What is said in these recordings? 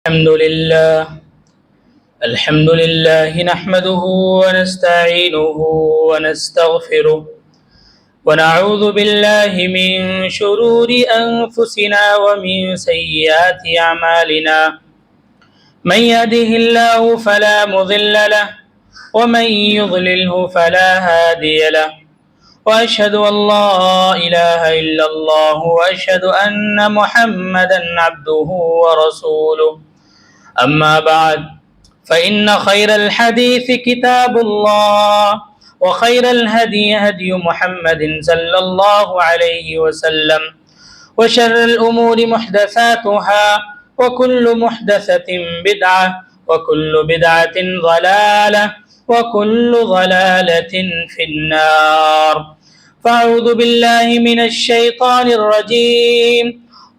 الحمد لله نحمده ونستعينه ونستغفره ونعوذ بالله من شرور أنفسنا ومن سيئات أعمالنا من يهده الله فلا مضل له ومن يضلله فلا هادي له وأشهد أن لا إله إلا الله وأشهد أن محمدا عبده ورسوله أما بعد فإن خير الحديث كتاب الله وخير الهدي هدي محمد صلى الله عليه وسلم وشر الأمور محدثاتها وكل محدثة بدعة وكل بدعة ضلالة وكل ضلالة في النار فأعوذ بالله من الشيطان الرجيم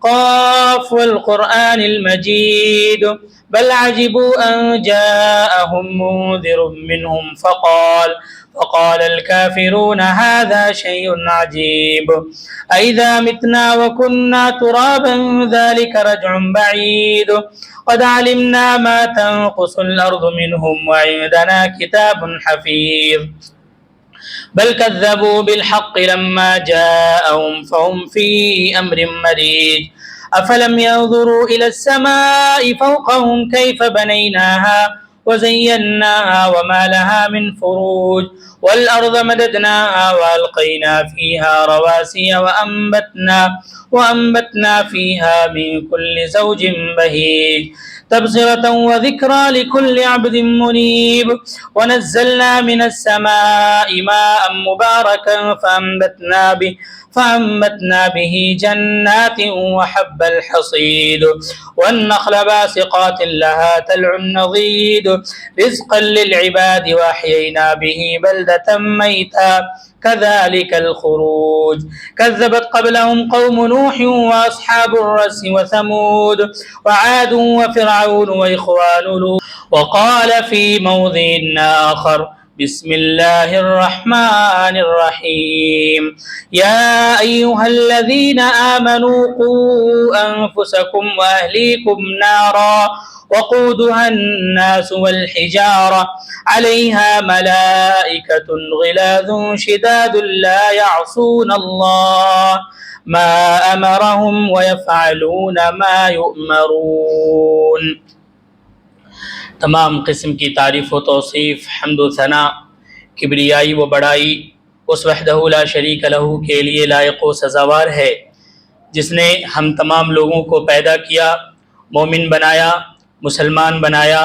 قاف والقرآن المجيد بل عجبوا أن جاءهم منذر منهم فقال الكافرون هذا شيء عجيب أئذا متنا وكنا ترابا ذلك رجع بعيد قد علمنا ما تنقص الأرض منهم وعندنا كتاب حفيظ بل كذبوا بالحق لما جاءهم فهم في أمر مريج أفلم ينظروا إلى السماء فوقهم كيف بنيناها وزيناها وما لها من فروج والأرض مددناها وألقينا فيها رواسي وأنبتنا فيها من كل زوج بهيج تبصرة وذكرى لكل عبد منيب ونزلنا من السماء ماء مباركا فأنبتنا به جنات وحب الحصيد والنخل باسقات لها تلع نضيد رزقا للعباد وأحيينا به بلدة ميتا كذلك الخروج كذبت قبلهم قوم نوح وأصحاب الرس وثمود وعاد وفرعون وإخوان لوط وقال في موضع آخر بسم الله الرحمن الرحيم يا أيها الذين آمنوا قوا أنفسكم وأهليكم نارا وقودها الناس والحجارة عليها ملائكة غلاظ شداد لا يعصون الله ما أمرهم ويفعلون ما يؤمرون۔ تمام قسم کی تعریف و توصیف، حمد و ثنا، کبریائی و بڑائی اس وحدہ لا شریک لہ کے لیے لائق و سزاوار ہے، جس نے ہم تمام لوگوں کو پیدا کیا، مومن بنایا، مسلمان بنایا،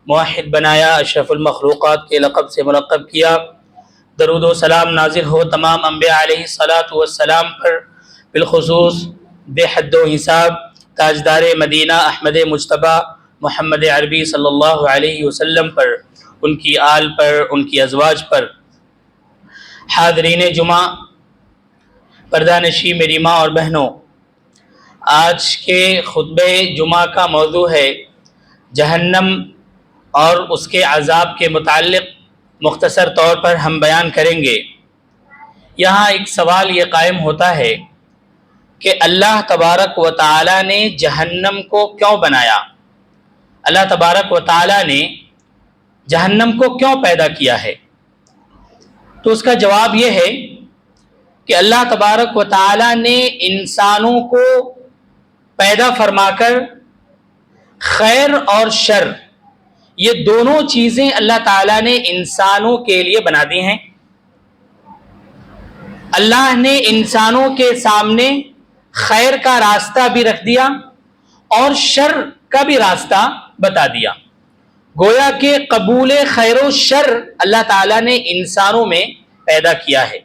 موحد بنایا، اشرف المخلوقات کے لقب سے ملقب کیا۔ درود و سلام نازل ہو تمام انبیاء علیہ الصلاۃ والسلام پر، بالخصوص بے حد و حساب تاجدار مدینہ احمد مجتبیٰ محمد عربی صلی اللہ علیہ وسلم پر، ان کی آل پر، ان کی ازواج پر۔ حاضرین جمعہ، پردہ نشین میری ماں اور بہنوں، آج کے خطبہ جمعہ کا موضوع ہے جہنم اور اس کے عذاب کے متعلق مختصر طور پر ہم بیان کریں گے۔ یہاں ایک سوال یہ قائم ہوتا ہے کہ اللہ تبارک و تعالی نے جہنم کو کیوں بنایا؟ اللہ تبارک و تعالی نے جہنم کو کیوں پیدا کیا ہے؟ تو اس کا جواب یہ ہے کہ اللہ تبارک و تعالی نے انسانوں کو پیدا فرما کر خیر اور شر، یہ دونوں چیزیں اللہ تعالیٰ نے انسانوں کے لیے بنا دی ہیں۔ اللہ نے انسانوں کے سامنے خیر کا راستہ بھی رکھ دیا اور شر کا بھی راستہ بتا دیا۔ گویا کہ قبول خیر و شر اللہ تعالیٰ نے انسانوں میں پیدا کیا ہے،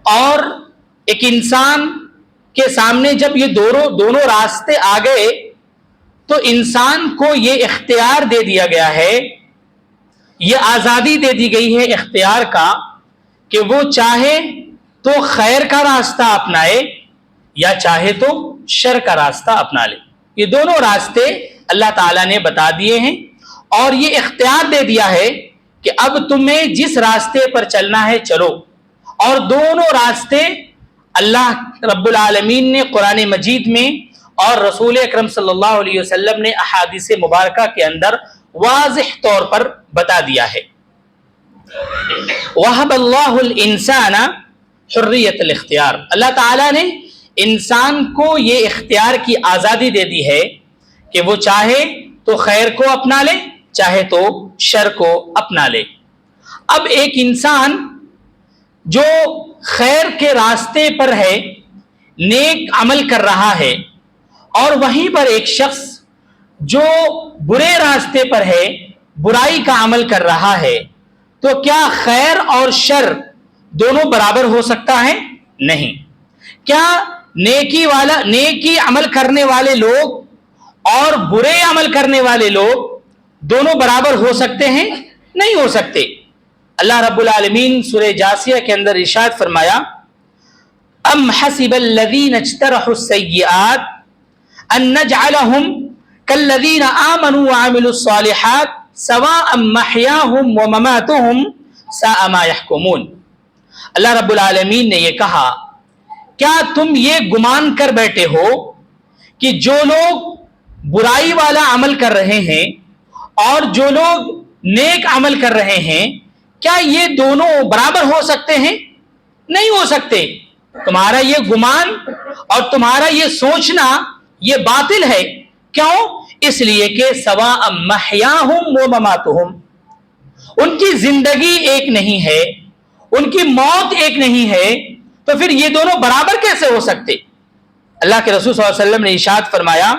اور ایک انسان کے سامنے جب یہ دونوں راستے آ گئے تو انسان کو یہ اختیار دے دیا گیا ہے، یہ آزادی دے دی گئی ہے اختیار کا کہ وہ چاہے تو خیر کا راستہ اپنائے یا چاہے تو شر کا راستہ اپنا لے۔ یہ دونوں راستے اللہ تعالیٰ نے بتا دیے ہیں اور یہ اختیار دے دیا ہے کہ اب تمہیں جس راستے پر چلنا ہے چلو، اور دونوں راستے اللہ رب العالمین نے قرآن مجید میں اور رسول اکرم صلی اللہ علیہ وسلم نے احادیث مبارکہ کے اندر واضح طور پر بتا دیا ہے۔ وَهَبَ اللَّهُ الْإِنسَانَ حُرِّيَّةَ الاختیار، اللہ تعالیٰ نے انسان کو یہ اختیار کی آزادی دے دی ہے کہ وہ چاہے تو خیر کو اپنا لے، چاہے تو شر کو اپنا لے۔ اب ایک انسان جو خیر کے راستے پر ہے، نیک عمل کر رہا ہے، اور وہیں پر ایک شخص جو برے راستے پر ہے، برائی کا عمل کر رہا ہے، تو کیا خیر اور شر دونوں برابر ہو سکتا ہے؟ نہیں۔ کیا نیکی عمل کرنے والے لوگ اور برے عمل کرنے والے لوگ دونوں برابر ہو سکتے ہیں؟ نہیں ہو سکتے۔ اللہ رب العالمین سورہ جاثیہ کے اندر ارشاد فرمایا، ام حسب الذین اجترحوا السیئات ان نجعلهم كالذین آمنوا وعملوا الصالحات سواء محیاهم ومماتهم ساء ما يحکمون۔ اللہ رب العالمین نے یہ کہا، کیا تم یہ گمان کر بیٹھے ہو کہ جو لوگ برائی والا عمل کر رہے ہیں اور جو لوگ نیک عمل کر رہے ہیں، کیا یہ دونوں برابر ہو سکتے ہیں؟ نہیں ہو سکتے۔ تمہارا یہ گمان اور تمہارا یہ سوچنا یہ باطل ہے۔ کیوں؟ اس لیے کہ سواء محیاہم و مماتہم، ان کی زندگی ایک نہیں ہے، ان کی موت ایک نہیں ہے، تو پھر یہ دونوں برابر کیسے ہو سکتے؟ اللہ کے رسول صلی اللہ علیہ وسلم نے ارشاد فرمایا،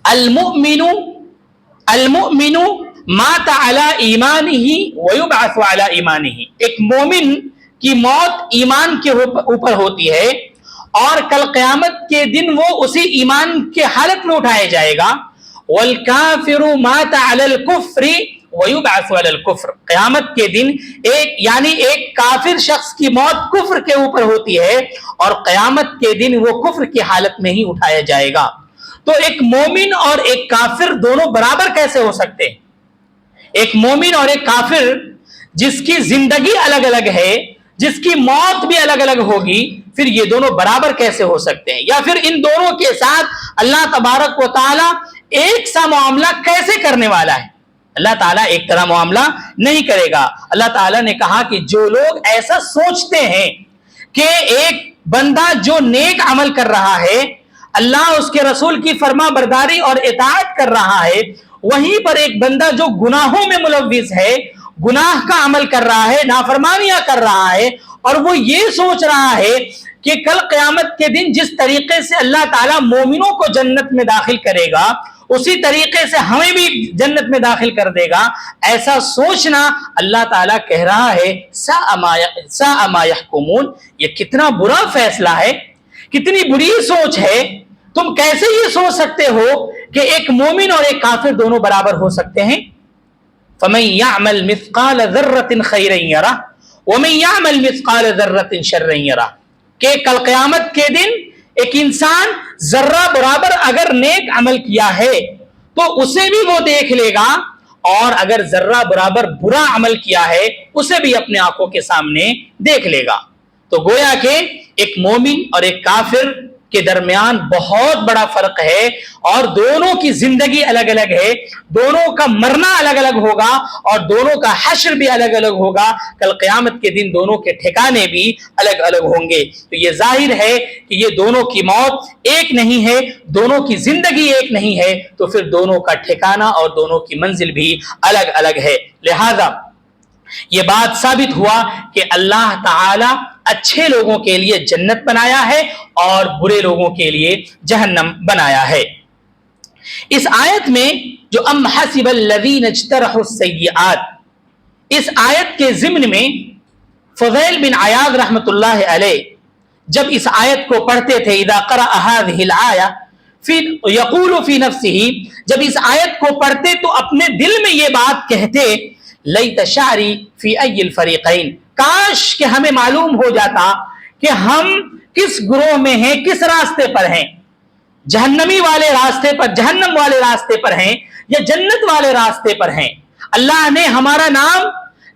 المؤمن مات علی ایمانہ ویبعث علی ایمانہ، ایک مومن کی موت ایمان کے اوپر ہوتی ہے اور کل قیامت کے دن وہ اسی ایمان کے حالت میں اٹھایا جائے گا۔ والکافر مات علی الکفر ویبعث علی الکفر، قیامت کے دن ایک کافر شخص کی موت کفر کے اوپر ہوتی ہے اور قیامت کے دن وہ کفر کی حالت میں ہی اٹھایا جائے گا۔ تو ایک مومن اور ایک کافر دونوں برابر کیسے ہو سکتے ہیں؟ ایک مومن اور ایک کافر جس کی زندگی الگ الگ ہے، جس کی موت بھی الگ الگ ہوگی، پھر یہ دونوں برابر کیسے ہو سکتے ہیں؟ یا پھر ان دونوں کے ساتھ اللہ تبارک و تعالی ایک سا معاملہ کیسے کرنے والا ہے؟ اللہ تعالیٰ ایک طرح معاملہ نہیں کرے گا۔ اللہ تعالیٰ نے کہا کہ جو لوگ ایسا سوچتے ہیں کہ ایک بندہ جو نیک عمل کر رہا ہے، اللہ اس کے رسول کی فرما برداری اور اطاعت کر رہا ہے، وہیں پر ایک بندہ جو گناہوں میں ملوث ہے، گناہ کا عمل کر رہا ہے، نافرمانیاں کر رہا ہے، اور وہ یہ سوچ رہا ہے کہ کل قیامت کے دن جس طریقے سے اللہ تعالیٰ مومنوں کو جنت میں داخل کرے گا، اسی طریقے سے ہمیں بھی جنت میں داخل کر دے گا، ایسا سوچنا اللہ تعالیٰ کہہ رہا ہے ساء ما يحکمون، یہ کتنا برا فیصلہ ہے، کتنی بری سوچ ہے۔ تم کیسے یہ سوچ سکتے ہو کہ ایک مومن اور ایک کافر دونوں برابر ہو سکتے ہیں؟ فَمَن يَعْمَلْ مِثْقَالَ ذَرَّةٍ خَيْرًا يَرَهُ وَمَن يَعْمَلْ مِثْقَالَ ذَرَّةٍ شَرًّا يَرَهُ، کہ کل قیامت کے دن ایک انسان ذرہ برابر اگر نیک عمل کیا ہے تو اسے بھی وہ دیکھ لے گا، اور اگر ذرہ برابر برا عمل کیا ہے اسے بھی اپنے آنکھوں کے سامنے دیکھ لے گا۔ تو گویا کہ ایک مومن اور ایک کافر کے درمیان بہت بڑا فرق ہے، اور دونوں کی زندگی الگ الگ ہے، دونوں کا مرنا الگ الگ ہوگا، اور دونوں کا حشر بھی الگ الگ ہوگا، کل قیامت کے دن دونوں کے ٹھکانے بھی الگ الگ ہوں گے۔ تو یہ ظاہر ہے کہ یہ دونوں کی موت ایک نہیں ہے، دونوں کی زندگی ایک نہیں ہے، تو پھر دونوں کا ٹھکانہ اور دونوں کی منزل بھی الگ الگ ہے۔ لہذا یہ بات ثابت ہوا کہ اللہ تعالی اچھے لوگوں کے لیے جنت بنایا ہے اور برے لوگوں کے لیے جہنم بنایا ہے۔ اس آیت میں جو ام حسب الذین اجترحوا السیئات، اس آیت کے ضمن میں فضیل بن عیاض رحمۃ اللہ علیہ جب اس آیت کو پڑھتے تھے، اذا قرأ هذه الآیہ یقول فی نفسہ، جب اس آیت کو پڑھتے تو اپنے دل میں یہ بات کہتے، لیت شعری فی ای الفریقین، کاش کہ ہمیں معلوم ہو جاتا کہ ہم کس گروہ میں ہیں، کس راستے پر ہیں، جہنمی والے راستے پر، جہنم والے راستے پر ہیں یا جنت والے راستے پر ہیں۔ اللہ نے ہمارا نام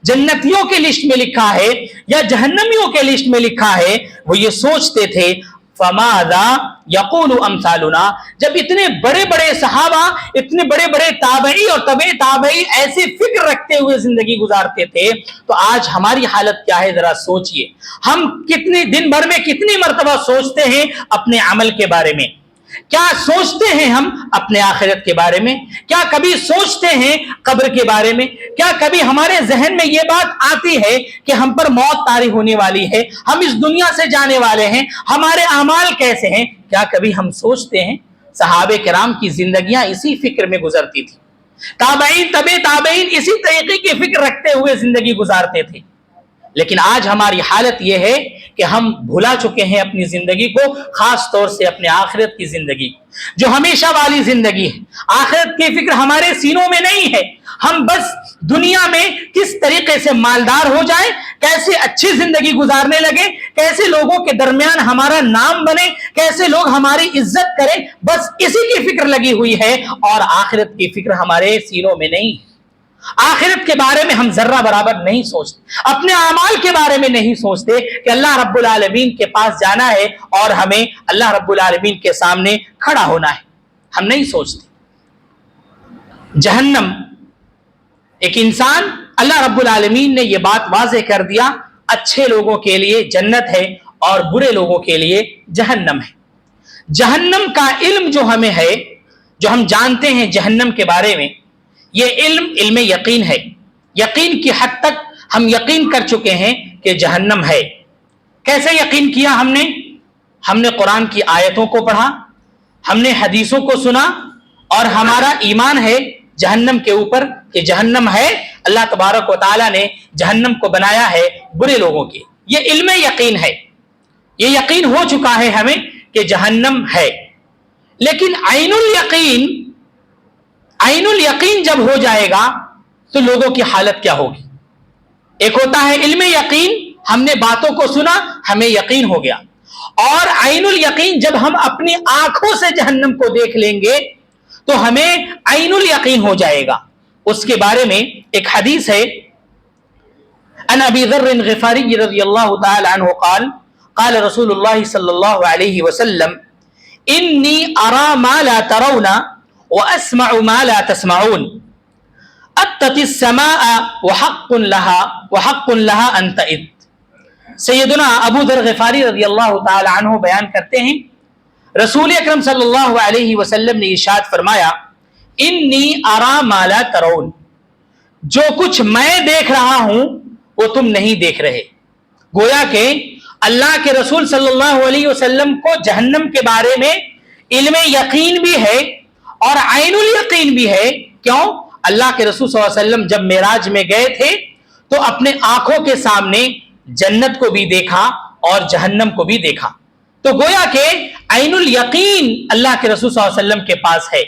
جنتیوں کے لسٹ میں لکھا ہے یا جہنمیوں کے لسٹ میں لکھا ہے، وہ یہ سوچتے تھے۔ فماذا یقول امثالنا، جب اتنے بڑے بڑے صحابہ، اتنے بڑے بڑے تابعی اور تبع تابعی ایسے فکر رکھتے ہوئے زندگی گزارتے تھے، تو آج ہماری حالت کیا ہے ذرا سوچئے۔ ہم کتنے دن بھر میں کتنی مرتبہ سوچتے ہیں اپنے عمل کے بارے میں؟ کیا سوچتے ہیں ہم اپنے آخرت کے بارے میں؟ کیا کبھی سوچتے ہیں قبر کے بارے میں؟ کیا کبھی ہمارے ذہن میں یہ بات آتی ہے کہ ہم پر موت طاری ہونے والی ہے، ہم اس دنیا سے جانے والے ہیں، ہمارے اعمال کیسے ہیں؟ کیا کبھی ہم سوچتے ہیں؟ صحابہ کرام کی زندگیاں اسی فکر میں گزرتی تھی، تابعین تبع تابعین اسی طریقے کی فکر رکھتے ہوئے زندگی گزارتے تھے۔ لیکن آج ہماری حالت یہ ہے کہ ہم بھلا چکے ہیں اپنی زندگی کو، خاص طور سے اپنے آخرت کی زندگی، جو ہمیشہ والی زندگی ہے۔ آخرت کی فکر ہمارے سینوں میں نہیں ہے۔ ہم بس دنیا میں کس طریقے سے مالدار ہو جائیں، کیسے اچھی زندگی گزارنے لگے، کیسے لوگوں کے درمیان ہمارا نام بنے، کیسے لوگ ہماری عزت کریں، بس اسی کی فکر لگی ہوئی ہے، اور آخرت کی فکر ہمارے سینوں میں نہیں ہے۔ آخرت کے بارے میں ہم ذرہ برابر نہیں سوچتے، اپنے اعمال کے بارے میں نہیں سوچتے کہ اللہ رب العالمین کے پاس جانا ہے اور ہمیں اللہ رب العالمین کے سامنے کھڑا ہونا ہے، ہم نہیں سوچتے۔ جہنم، ایک انسان، اللہ رب العالمین نے یہ بات واضح کر دیا، اچھے لوگوں کے لیے جنت ہے اور برے لوگوں کے لیے جہنم ہے۔ جہنم کا علم جو ہمیں ہے، جو ہم جانتے ہیں جہنم کے بارے میں، یہ علم یقین ہے۔ یقین کی حد تک ہم یقین کر چکے ہیں کہ جہنم ہے۔ کیسے یقین کیا ہم نے قرآن کی آیتوں کو پڑھا، ہم نے حدیثوں کو سنا، اور ہمارا ایمان ہے جہنم کے اوپر کہ جہنم ہے، اللہ تبارک و تعالیٰ نے جہنم کو بنایا ہے برے لوگوں کے۔ یہ علم یقین ہے، یہ یقین ہو چکا ہے ہمیں کہ جہنم ہے۔ لیکن عین الیقین جب ہو جائے گا تو لوگوں کی حالت کیا ہوگی؟ ایک ہوتا ہے علم یقین، ہم نے باتوں کو سنا، ہمیں یقین ہو گیا، اور عین الیقین جب ہم اپنی آنکھوں سے جہنم کو دیکھ لیں گے تو ہمیں عین الیقین ہو جائے گا۔ اس کے بارے میں ایک حدیث ہے، ان ابی ذر غفاری رضی اللہ تعالی عنہ قال قال رسول اللہ صلی اللہ علیہ وسلم انی ارى ما لا ترون واسمع ما لا تسمعون اتت السماء وحق لها ان تئت۔ سیدنا ابو ذر غفاری رضی اللہ تعالی عنہ بیان کرتے ہیں، رسول اکرم صلی اللہ علیہ وسلم نے ارشاد فرمایا، انی ارى ما لا ترون، جو کچھ میں دیکھ رہا ہوں وہ تم نہیں دیکھ رہے۔ گویا کہ اللہ کے رسول صلی اللہ علیہ وسلم کو جہنم کے بارے میں علم یقین بھی ہے اور عین الیقین بھی ہے۔ کیوں؟ اللہ کے رسول صلی اللہ علیہ وسلم جب معراج میں گئے تھے تو اپنے آنکھوں کے سامنے جنت کو بھی دیکھا اور جہنم کو بھی دیکھا، تو گویا کہ عین الیقین اللہ کے رسول صلی اللہ علیہ وسلم کے پاس ہے۔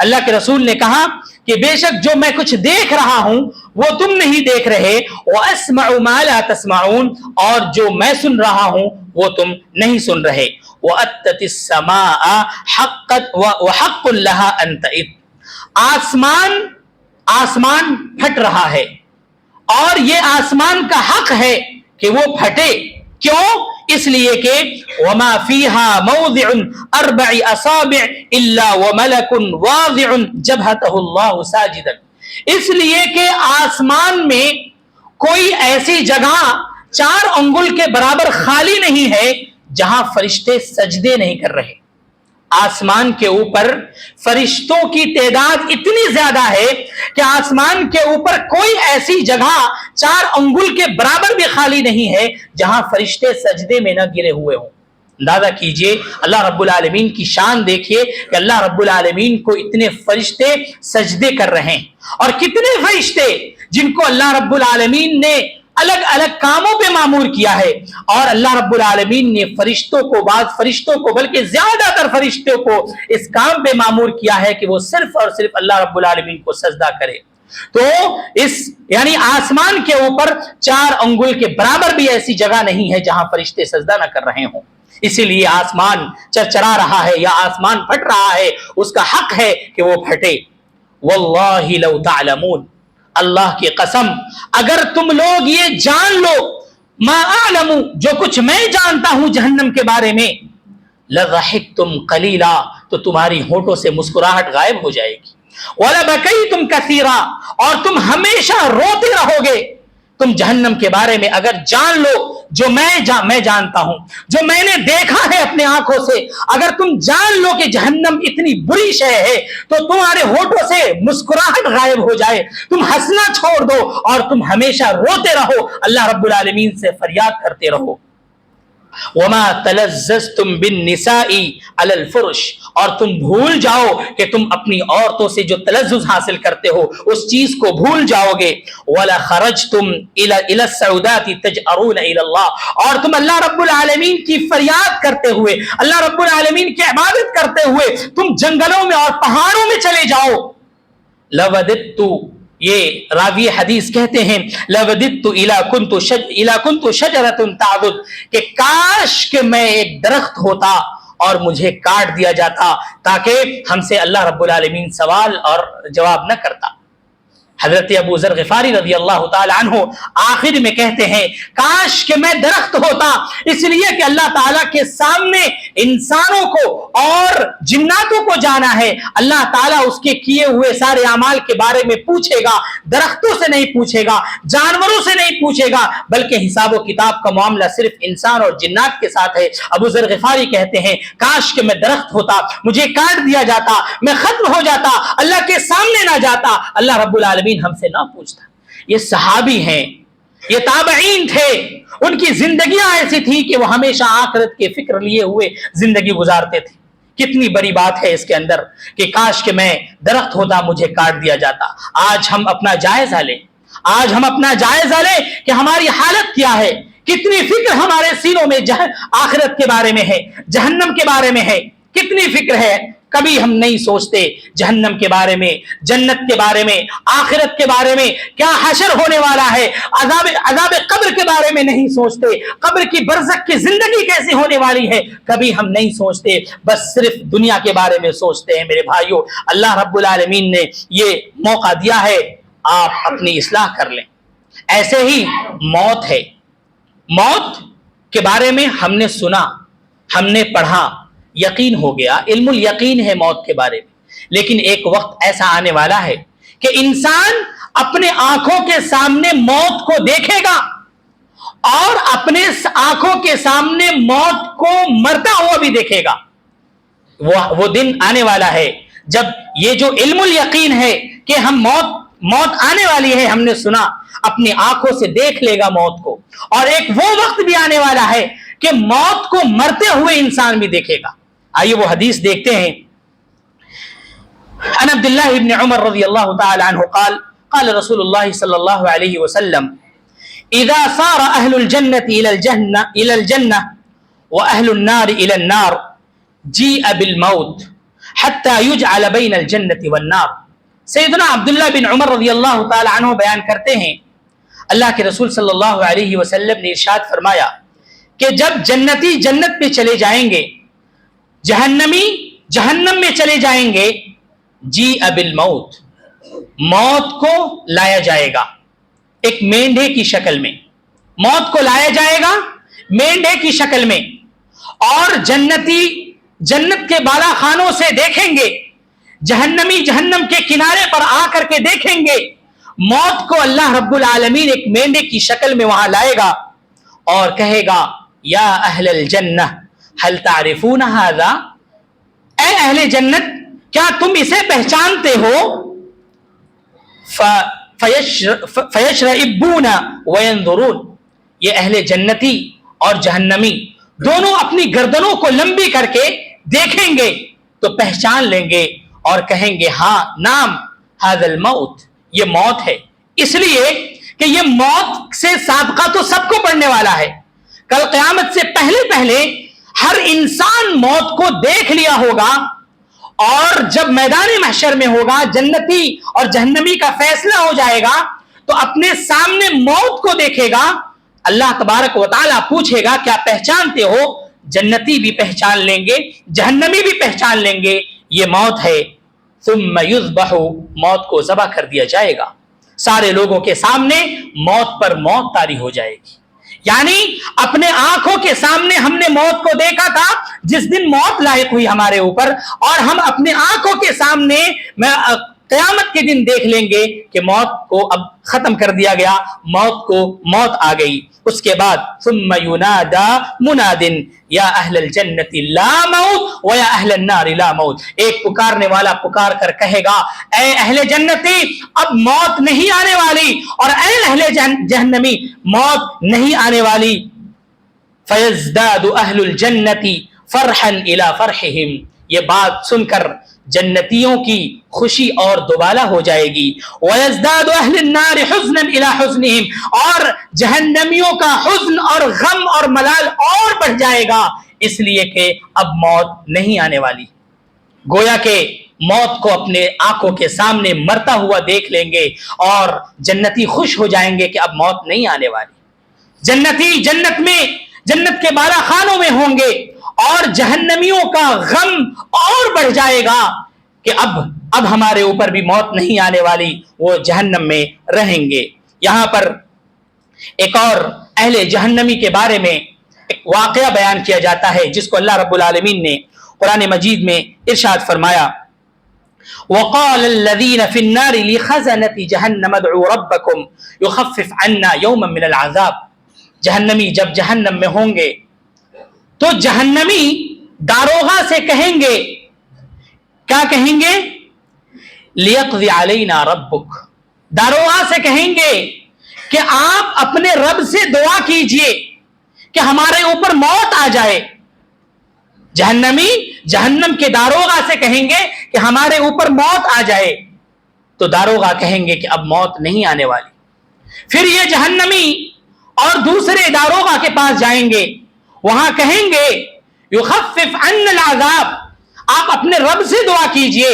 اللہ کے رسول نے کہا کہ بے شک جو میں کچھ دیکھ رہا ہوں وہ تم نہیں دیکھ رہے، وَأَسْمَعُ مَا لَا تَسْمَعُونَ، اور جو میں سن رہا ہوں وہ تم نہیں سن رہے۔ وَأَتَّتِ السَّمَاءَ وَحَقٌّ لَهَا أَن تَئِتْ، آسمان پھٹ رہا ہے اور یہ آسمان کا حق ہے کہ وہ پھٹے۔ کیوں؟ اس لیے کہ وما فیہا موضع اربع اصابع الا وملک واضع جبہتہ اللہ ساجدا، اس لیے کہ آسمان میں کوئی ایسی جگہ 4 انگل کے برابر خالی نہیں ہے جہاں فرشتے سجدے نہیں کر رہے۔ آسمان کے اوپر فرشتوں کی تعداد اتنی زیادہ ہے کہ آسمان کے اوپر کوئی ایسی جگہ 4 انگل کے برابر بھی خالی نہیں ہے جہاں فرشتے سجدے میں نہ گرے ہوئے ہوں۔ اندازہ کیجئے، اللہ رب العالمین کی شان دیکھیے کہ اللہ رب العالمین کو اتنے فرشتے سجدے کر رہے ہیں، اور کتنے فرشتے جن کو اللہ رب العالمین نے الگ الگ کاموں پہ معمور کیا ہے، اور اللہ رب العالمین نے بعض فرشتوں کو بلکہ زیادہ تر فرشتوں کو اس کام پہ معمور کیا ہے کہ وہ صرف اور صرف اللہ رب العالمین کو سجدہ کرے۔ تو یعنی آسمان کے اوپر 4 انگل کے برابر بھی ایسی جگہ نہیں ہے جہاں فرشتے سجدہ نہ کر رہے ہوں۔ اسی لیے آسمان چرچرا رہا ہے یا آسمان پھٹ رہا ہے، اس کا حق ہے کہ وہ پھٹے۔ واللہ لو تعلمون، اللہ کی قسم اگر تم لوگ یہ جان لو، ما اعلم، جو کچھ میں جانتا ہوں جہنم کے بارے میں، لضحکتم قلیلا، تو تمہاری ہونٹوں سے مسکراہٹ غائب ہو جائے گی، ولبکیتم کثیرا، اور تم ہمیشہ روتے رہو گے۔ تم جہنم کے بارے میں اگر جان لو جو میں جانتا ہوں، جو میں نے دیکھا ہے اپنے آنکھوں سے، اگر تم جان لو کہ جہنم اتنی بری شے ہے تو تمہارے ہونٹوں سے مسکراہٹ غائب ہو جائے، تم ہنسنا چھوڑ دو اور تم ہمیشہ روتے رہو، اللہ رب العالمین سے فریاد کرتے رہو۔ وما تلذذتم بالنساء علی الفرش، اور تم بھول جاؤ کہ تم اپنی عورتوں سے جو تلذذ حاصل کرتے ہو اس چیز کو بھول جاؤ گے۔ ولا خرجتم الى السعودات تجأرون الى اللہ، اور تم اللہ رب العالمین کی فریاد کرتے ہوئے، اللہ رب العالمین کی عبادت کرتے ہوئے تم جنگلوں میں اور پہاڑوں میں چلے جاؤ۔ لوددت، یہ راوی حدیث کہتے ہیں لوددت الا كنت شجرۃ تعضد، کہ کاش کہ میں ایک درخت ہوتا اور مجھے کاٹ دیا جاتا تاکہ ہم سے اللہ رب العالمین سوال اور جواب نہ کرتا۔ حضرت ابو ذر غفاری رضی اللہ تعالی عنہ آخر میں کہتے ہیں کاش کہ میں درخت ہوتا، اس لیے کہ اللہ تعالیٰ کے سامنے انسانوں کو اور جناتوں کو جانا ہے، اللہ تعالیٰ اس کے کیے ہوئے سارے اعمال کے بارے میں پوچھے گا، درختوں سے نہیں پوچھے گا، جانوروں سے نہیں پوچھے گا، بلکہ حساب و کتاب کا معاملہ صرف انسان اور جنات کے ساتھ ہے۔ ابو ذر غفاری کہتے ہیں کاش کہ میں درخت ہوتا، مجھے کاٹ دیا جاتا، میں ختم ہو جاتا، اللہ کے سامنے نہ جاتا، اللہ رب العالمین ہم سے نہ پوچھتا۔ یہ صحابی ہیں، یہ تابعین تھے، ان کی زندگیاں ایسی تھی کہ وہ ہمیشہ آخرت کے فکر لیے ہوئے زندگی گزارتے تھے۔ کتنی بڑی بات ہے اس کے اندر کہ کاش کہ میں درخت ہوتا، مجھے کاٹ دیا جاتا۔ آج ہم اپنا جائزہ لیں، آج ہم اپنا جائزہ لیں کہ ہماری حالت کیا ہے، کتنی فکر ہمارے سینوں میں آخرت کے بارے میں ہے، جہنم کے بارے میں ہے، کتنی فکر ہے۔ کبھی ہم نہیں سوچتے جہنم کے بارے میں، جنت کے بارے میں، آخرت کے بارے میں، کیا حشر ہونے والا ہے، عذاب قبر کے بارے میں نہیں سوچتے، قبر کی برزخ کی زندگی کیسے ہونے والی ہے کبھی ہم نہیں سوچتے، بس صرف دنیا کے بارے میں سوچتے ہیں۔ میرے بھائیو، اللہ رب العالمین نے یہ موقع دیا ہے، آپ اپنی اصلاح کر لیں۔ ایسے ہی موت ہے، موت کے بارے میں ہم نے سنا، ہم نے پڑھا، یقین ہو گیا، علم الیقین ہے موت کے بارے میں، لیکن ایک وقت ایسا آنے والا ہے کہ انسان اپنے آنکھوں کے سامنے موت کو دیکھے گا اور اپنے آنکھوں کے سامنے موت کو مرتا ہوا بھی دیکھے گا۔ وہ دن آنے والا ہے جب یہ جو علم الیقین ہے کہ ہم موت آنے والی ہے، ہم نے سنا، اپنی آنکھوں سے دیکھ لے گا موت کو، اور ایک وہ وقت بھی آنے والا ہے کہ موت کو مرتے ہوئے انسان بھی دیکھے گا۔ آئیے وہ حدیث دیکھتے ہیں۔ عن عبد الله بن عمر رضی اللہ تعالی عنہ قال قال رسول اللہ صلی اللہ علیہ وسلم اذا صار اہل الجنة الى الجنة واہل النار الى النار جیء بالموت حتى يجعل بین الجنة والنار۔ سیدنا عبداللہ بن عمر رضی اللہ تعالی عنہ بیان کرتے ہیں اللہ کے رسول صلی اللہ علیہ وسلم نے ارشاد فرمایا کہ جب جنتی جنت میں چلے جائیں گے، جہنمی جہنم میں چلے جائیں گے، جی بالموت، موت کو لایا جائے گا ایک مینڈھے کی شکل میں، موت کو لایا جائے گا مینڈھے کی شکل میں، اور جنتی جنت کے بالا خانوں سے دیکھیں گے، جہنمی جہنم کے کنارے پر آ کر کے دیکھیں گے، موت کو اللہ رب العالمین ایک مینڈھے کی شکل میں وہاں لائے گا اور کہے گا یا اہل الجنہ هل تعرفون هذا، اے اہل جنت کیا تم اسے پہچانتے ہو؟ فیشرئبون وینظرون، یہ اہل جنتی اور جہنمی دونوں اپنی گردنوں کو لمبی کر کے دیکھیں گے تو پہچان لیں گے اور کہیں گے ہاں نام هذا الموت، یہ موت ہے۔ اس لیے کہ یہ موت سے سابقہ تو سب کو پڑنے والا ہے، کل قیامت سے پہلے ہر انسان موت کو دیکھ لیا ہوگا، اور جب میدان محشر میں ہوگا، جنتی اور جہنمی کا فیصلہ ہو جائے گا تو اپنے سامنے موت کو دیکھے گا، اللہ تبارک و تعالیٰ پوچھے گا کیا پہچانتے ہو؟ جنتی بھی پہچان لیں گے، جہنمی بھی پہچان لیں گے یہ موت ہے۔ ثم یذبح، موت کو ذبح کر دیا جائے گا، سارے لوگوں کے سامنے موت پر موت طاری ہو جائے گی۔ یعنی اپنے آنکھوں کے سامنے ہم نے موت کو دیکھا تھا جس دن موت لاحق ہوئی ہمارے اوپر، اور ہم اپنے آنکھوں کے سامنے قیامت کے دن دیکھ لیں گے کہ موت کو اب ختم کر دیا گیا، موت آ گئی۔ اس کے بعد ثم ینادی مناد یا اہل الجنت لا موت و یا اہل النار لا موت، ایک پکارنے والا پکار کر کہے گا اے اہل جنتی اب موت نہیں آنے والی، اور اے اہل جہنمی موت نہیں آنے والی۔ فیزداد اہل الجنت فرحا الی فرحہم، یہ بات سن کر جنتیوں کی خوشی اور دوبالا ہو جائے گی۔ وَيَزْدَادُ أَهْلِ النَّارِ حُزْنًا إِلَىٰ حُزْنِهِمْ، اور جہنمیوں کا حزن اور غم اور ملال اور بڑھ جائے گا، اس لیے کہ اب موت نہیں آنے والی۔ گویا کہ موت کو اپنے آنکھوں کے سامنے مرتا ہوا دیکھ لیں گے اور جنتی خوش ہو جائیں گے کہ اب موت نہیں آنے والی۔ جنتی جنت کے بالا خانوں میں ہوں گے، اور جہنمیوں کا غم اور بڑھ جائے گا کہ اب ہمارے اوپر بھی موت نہیں آنے والی، وہ جہنم میں رہیں گے۔ یہاں پر ایک اور اہل جہنمی کے بارے میں ایک واقعہ بیان کیا جاتا ہے جس کو اللہ رب العالمین نے قرآن مجید میں ارشاد فرمایا، وقال الذين في النار لخزنة جهنم ادعوا ربكم يخفف عنا يوما من العذاب، جہنمی جب جہنم میں ہوں گے تو جہنمی داروغہ سے کہیں گے، کیا کہیں گے؟ لیقضی علینا ربک، داروغہ سے کہیں گے کہ آپ اپنے رب سے دعا کیجئے کہ ہمارے اوپر موت آ جائے۔ جہنمی جہنم کے داروغہ سے کہیں گے کہ ہمارے اوپر موت آ جائے، تو داروغہ کہیں گے کہ اب موت نہیں آنے والی۔ پھر یہ جہنمی اور دوسرے داروغہ کے پاس جائیں گے، وہاں کہیں گے یخفف عنا العذاب، آپ اپنے رب سے دعا کیجئے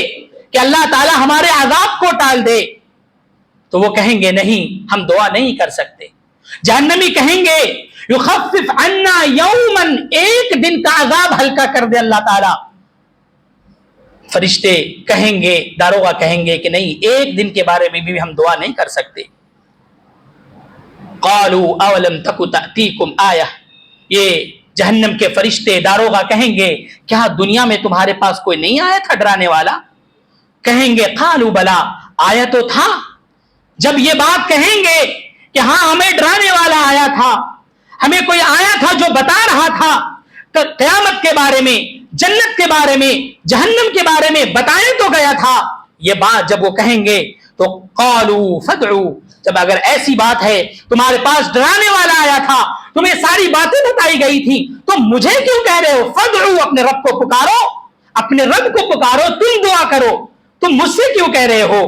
کہ اللہ تعالی ہمارے عذاب کو ٹال دے، تو وہ کہیں گے نہیں ہم دعا نہیں کر سکتے۔ جہنمی کہیں گے یخفف عنا یوما، ایک دن کا عذاب ہلکا کر دے اللہ تعالی۔ فرشتے کہیں گے، داروغہ کہیں گے کہ نہیں ایک دن کے بارے میں بھی ہم دعا نہیں کر سکتے۔ قالوا اولم تک تأتیکم آیہ، یہ جہنم کے فرشتے داروغہ کہیں گے کیا دنیا میں تمہارے پاس کوئی نہیں آیا تھا ڈرانے والا؟ کہیں گے قالوا بلا، آیا تو تھا۔ جب یہ بات کہیں گے کہ ہاں ہمیں ڈرانے والا آیا تھا، ہمیں کوئی آیا تھا جو بتا رہا تھا قیامت کے بارے میں، جنت کے بارے میں، جہنم کے بارے میں بتائیں تو گیا تھا، یہ بات جب وہ کہیں گے تو قالوا فادعوا، جب اگر ایسی بات ہے تمہارے پاس ڈرانے والا آیا تھا، تمہیں ساری باتیں بتائی گئی تھی، تو مجھے کیوں کہہ رہے ہو؟ فادعوا، اپنے رب کو پکارو، اپنے رب کو پکارو، تم دعا کرو، تم مجھ سے کیوں کہہ رہے ہو؟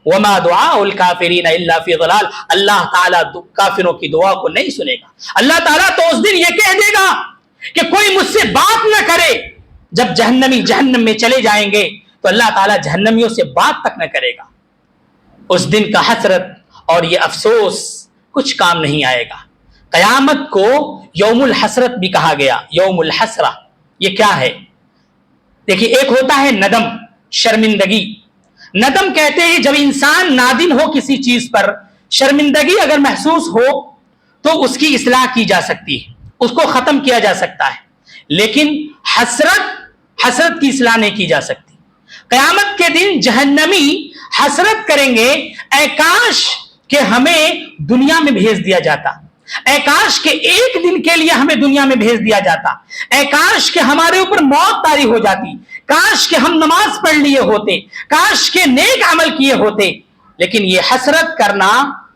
وما دعاء الکافرین الا فی ضلال، اللہ تعالیٰ کافروں کی دعا کو نہیں سنے گا۔ اللہ تعالیٰ تو اس دن یہ کہہ دے گا کہ کوئی مجھ سے بات نہ کرے۔ جب جہنمی جہنم میں چلے جائیں گے تو اللہ تعالیٰ جہنمیوں سے بات تک نہ کرے گا۔ اس دن کا حسرت اور یہ افسوس کچھ کام نہیں آئے گا۔ قیامت کو یوم الحسرت بھی کہا گیا، یوم الحسرہ۔ یہ کیا ہے؟ دیکھیے، ایک ہوتا ہے ندم، شرمندگی۔ ندم کہتے ہیں جب انسان نادم ہو کسی چیز پر، شرمندگی اگر محسوس ہو تو اس کی اصلاح کی جا سکتی ہے، اس کو ختم کیا جا سکتا ہے، لیکن حسرت کی اصلاح نہیں کی جا سکتی۔ قیامت کے دن جہنمی حسرت کریں گے، اے کاش کہ ہمیں دنیا میں بھیج دیا جاتا، اے کاش کہ ایک دن کے لیے ہمیں دنیا میں بھیج دیا جاتا، اے کاش کہ ہمارے اوپر موت طاری ہو جاتی، کاش کہ ہم نماز پڑھ لیے ہوتے، کاش کہ نیک عمل کیے ہوتے۔ لیکن یہ حسرت کرنا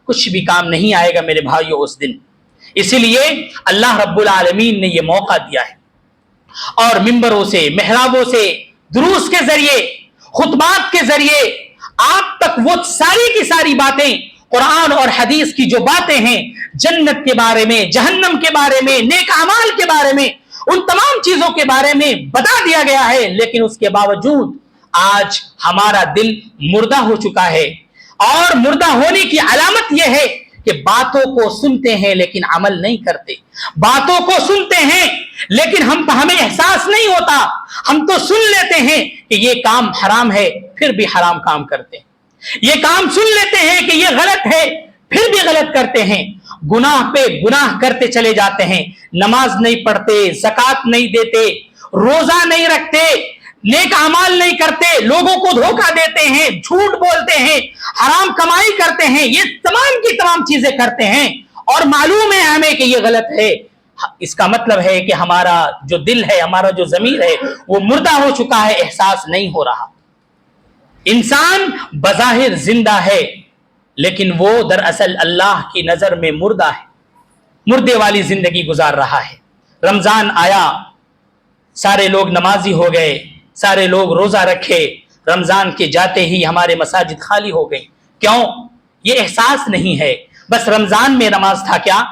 کچھ بھی کام نہیں آئے گا میرے بھائیو اس دن۔ اسی لیے اللہ رب العالمین نے یہ موقع دیا ہے، اور ممبروں سے، محرابوں سے، دروس کے ذریعے، خطبات کے ذریعے آپ تک وہ ساری کی ساری باتیں، قرآن اور حدیث کی جو باتیں ہیں، جنت کے بارے میں، جہنم کے بارے میں، نیک اعمال کے بارے میں، ان تمام چیزوں کے بارے میں بتا دیا گیا ہے، لیکن اس کے باوجود آج ہمارا دل مردہ ہو چکا ہے۔ اور مردہ ہونے کی علامت یہ ہے کہ باتوں کو سنتے ہیں لیکن عمل نہیں کرتے، باتوں کو سنتے ہیں لیکن ہمیں احساس نہیں ہوتا، ہم تو سن لیتے ہیں کہ یہ کام حرام ہے پھر بھی حرام کام کرتے ہیں، یہ کام سن لیتے ہیں کہ یہ غلط ہے پھر بھی غلط کرتے ہیں۔ گناہ پہ گناہ کرتے چلے جاتے ہیں، نماز نہیں پڑھتے، زکوٰۃ نہیں دیتے، روزہ نہیں رکھتے، نیک اعمال نہیں کرتے، لوگوں کو دھوکہ دیتے ہیں، جھوٹ بولتے ہیں، حرام کمائی کرتے ہیں، یہ تمام کی تمام چیزیں کرتے ہیں اور معلوم ہے ہمیں کہ یہ غلط ہے، اس کا مطلب ہے کہ ہمارا جو دل ہے، ہمارا جو ضمیر ہے وہ مردہ ہو چکا ہے، احساس نہیں ہو رہا۔ انسان بظاہر زندہ ہے لیکن وہ دراصل اللہ کی نظر میں مردہ ہے، مردے والی زندگی گزار رہا ہے۔ رمضان آیا، سارے لوگ نمازی ہو گئے، سارے لوگ روزہ رکھے، رمضان کے جاتے ہی ہمارے مساجد خالی ہو گئے۔ کیوں؟ یہ احساس نہیں ہے بس رمضان میں نماز تھا، کیا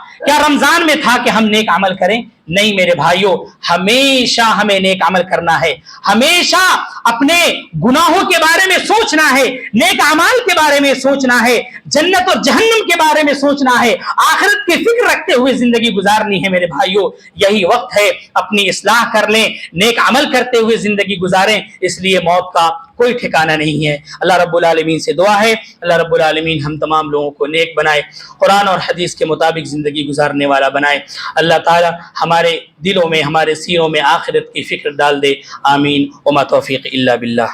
رمضان میں تھا کہ ہم نیک عمل کریں؟ نہیں میرے بھائیوں، ہمیشہ ہمیں نیک عمل کرنا ہے، ہمیشہ اپنے گناہوں کے بارے میں سوچنا ہے، نیک اعمال کے بارے میں سوچنا ہے، جنت اور جہنم کے بارے میں سوچنا ہے، آخرت کی فکر رکھتے ہوئے زندگی گزارنی ہے میرے بھائیوں۔ یہی وقت ہے، اپنی اصلاح کر لیں، نیک عمل کرتے ہوئے زندگی گزاریں، اس لیے موت کا کوئی ٹھکانہ نہیں ہے۔ اللہ رب العالمین سے دعا ہے اللہ رب العالمین ہم تمام لوگوں کو نیک بنائے، قرآن اور حدیث کے مطابق زندگی گزارنے والا بنائے۔ اللہ تعالی ہمارے دلوں میں، ہمارے سینوں میں آخرت کی فکر ڈال دے، آمین۔ وما توفیق الا باللہ۔